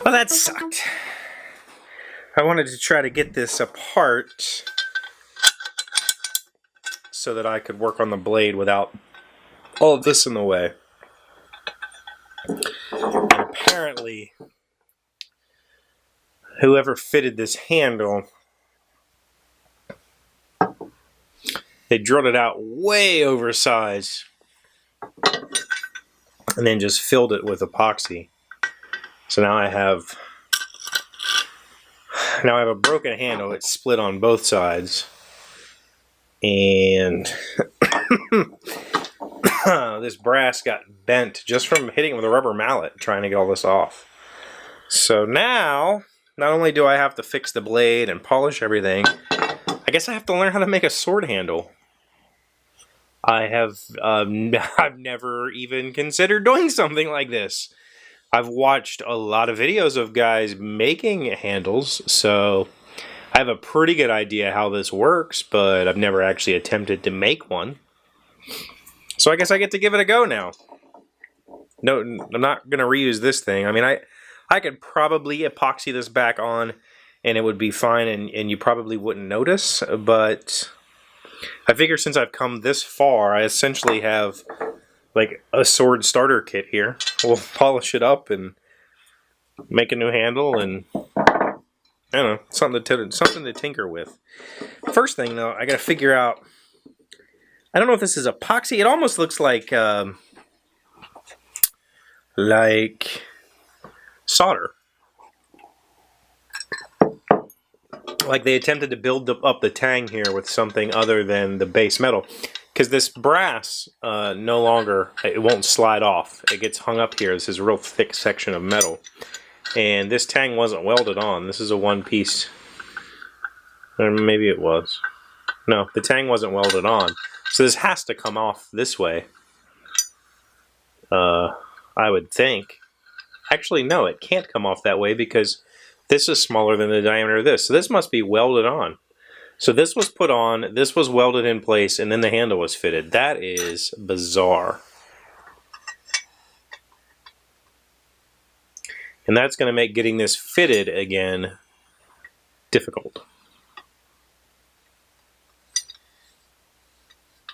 Well, that sucked. I wanted to try to get this apart so that I could work on the blade without all of this in the way. And apparently, whoever fitted this handle, they drilled it out way oversized and then just filled it with epoxy. So now I have a broken handle. It's split on both sides. And this brass got bent just from hitting it with a rubber mallet trying to get all this off. So now, not only do I have to fix the blade and polish everything, I guess I have to learn how to make a sword handle. I've never even considered doing something like this. I've watched a lot of videos of guys making handles, so I have a pretty good idea how this works, but I've never actually attempted to make one. So I guess I get to give it a go now. No, I'm not going to reuse this thing. I mean, I could probably epoxy this back on and it would be fine and you probably wouldn't notice, but I figure since I've come this far, I essentially have like a sword starter kit here. We'll polish it up and make a new handle and I don't know, something to tinker with. First thing though, I gotta figure out, I don't know if this is epoxy. It almost looks like solder. Like they attempted to build up the tang here with something other than the base metal. Because this brass no longer, it won't slide off. It gets hung up here. This is a real thick section of metal. And this tang wasn't welded on. This is a one piece. Or maybe it was. No, the tang wasn't welded on. So this has to come off this way. I would think. Actually, no, it can't come off that way because this is smaller than the diameter of this. So this must be welded on. So this was put on, this was welded in place, and then the handle was fitted. That is bizarre. And that's going to make getting this fitted again difficult.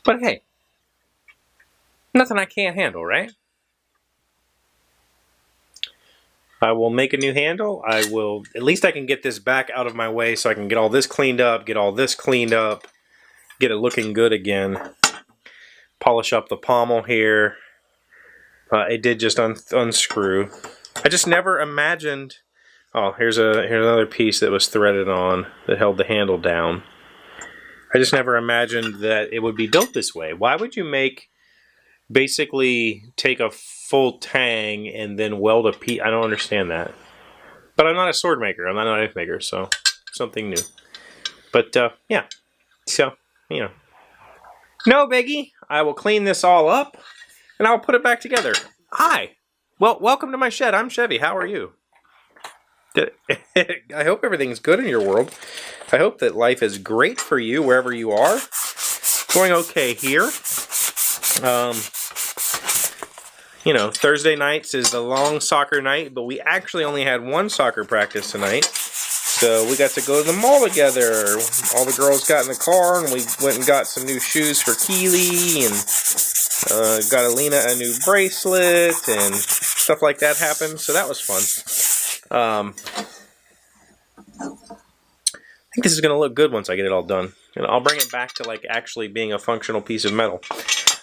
But hey, nothing I can't handle, right? I will make a new handle. I will, at least I can get this back out of my way so I can get all this cleaned up, get all this cleaned up, get it looking good again. Polish up the pommel here. It did just unscrew. I just never imagined, oh, here's another piece that was threaded on that held the handle down. I just never imagined that it would be built this way. Why would you basically take a full tang and then weld a piece? I don't understand that. But I'm not a sword maker. I'm not a knife maker, so something new. But yeah, so you know, no biggie. I will clean this all up and I'll put it back together. Hi, well, welcome to my shed. I'm Chevee. How are you? I hope everything's good in your world. I hope that life is great for you wherever you are. Going okay here. You know, Thursday nights is the long soccer night, but we actually only had one soccer practice tonight. So we got to go to the mall together. All the girls got in the car and we went and got some new shoes for Keely and got Alina a new bracelet and stuff like that happened. So that was fun. I think this is going to look good once I get it all done. And I'll bring it back to like actually being a functional piece of metal.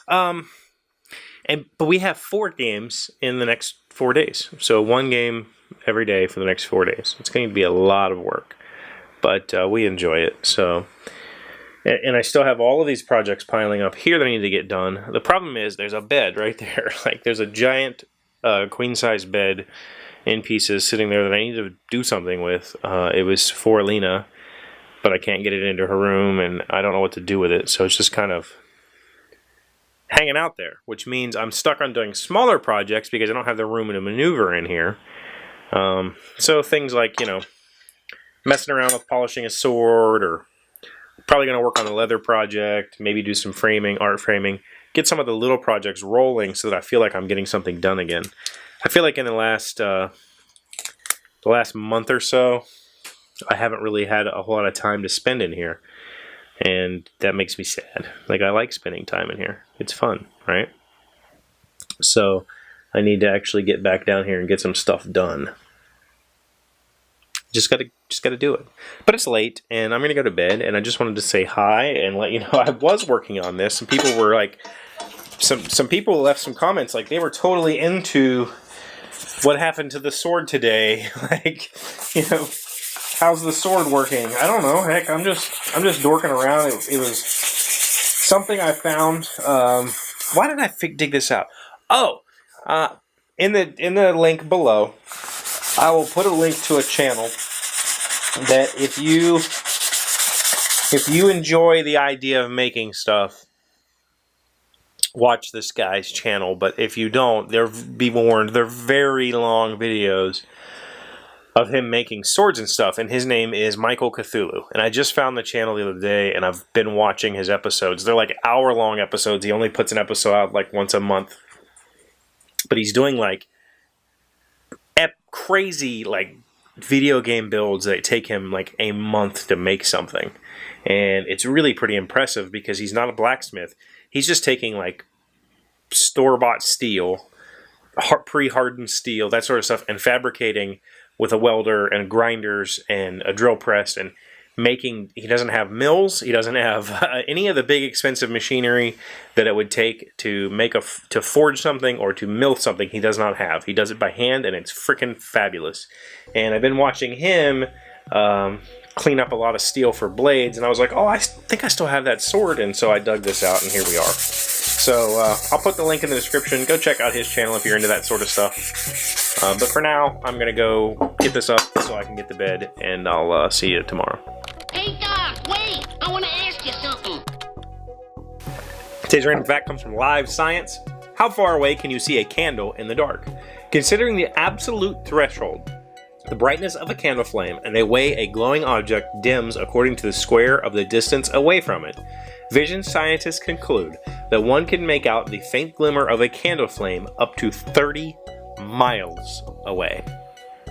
But we have 4 games in the next 4 days. So 1 game every day for the next 4 days. It's going to be a lot of work. But we enjoy it. So, and I still have all of these projects piling up here that I need to get done. The problem is there's a bed right there. Like there's a giant queen-size bed in pieces sitting there that I need to do something with. It was for Alina, but I can't get it into her room and I don't know what to do with it. So it's just kind of hanging out there, which means I'm stuck on doing smaller projects because I don't have the room to maneuver in here. So things like, you know, messing around with polishing a sword or Probably going to work on the leather project, maybe do some framing, art framing, get some of the little projects rolling so that I feel like I'm getting something done again. I feel like in the last month or so, I haven't really had a whole lot of time to spend in here. And that makes me sad. Like, I like spending time in here. It's fun, right? So I need to actually get back down here and get some stuff done. Just gotta do it. But it's late, and I'm gonna go to bed. And I just wanted to say hi and let you know I was working on this. Some people were like, some people left some comments like they were totally into what happened to the sword today. Like, you know, how's the sword working? I don't know. Heck, I'm just dorking around. It was something I found. Why did I dig this out? Oh, in the link below, I will put a link to a channel that if you enjoy the idea of making stuff, watch this guy's channel. But if you don't, be warned, they're very long videos of him making swords and stuff, and his name is Michael Cthulhu. And I just found the channel the other day, and I've been watching his episodes. They're like hour-long episodes. He only puts an episode out like once a month. But he's doing like crazy like video game builds that take him like a month to make something. And it's really pretty impressive because he's not a blacksmith. He's just taking like store-bought steel, pre-hardened steel, that sort of stuff, and fabricating with a welder and grinders and a drill press and making. He doesn't have mills. He doesn't have any of the big expensive machinery that it would take to to forge something or to mill something. He does not have. He does it by hand, and it's freaking fabulous. And I've been watching him clean up a lot of steel for blades, and I was like, oh, I think I still have that sword, and so I dug this out, and here we are. So I'll put the link in the description. Go check out his channel if you're into that sort of stuff. But for now, I'm going to go get this up so I can get to bed, and I'll see you tomorrow. Hey, Doc, wait! I want to ask you something. Today's random fact comes from Live Science. How far away can you see a candle in the dark? Considering the absolute threshold, the brightness of a candle flame and the way a glowing object dims according to the square of the distance away from it, vision scientists conclude that one can make out the faint glimmer of a candle flame up to 30 miles away.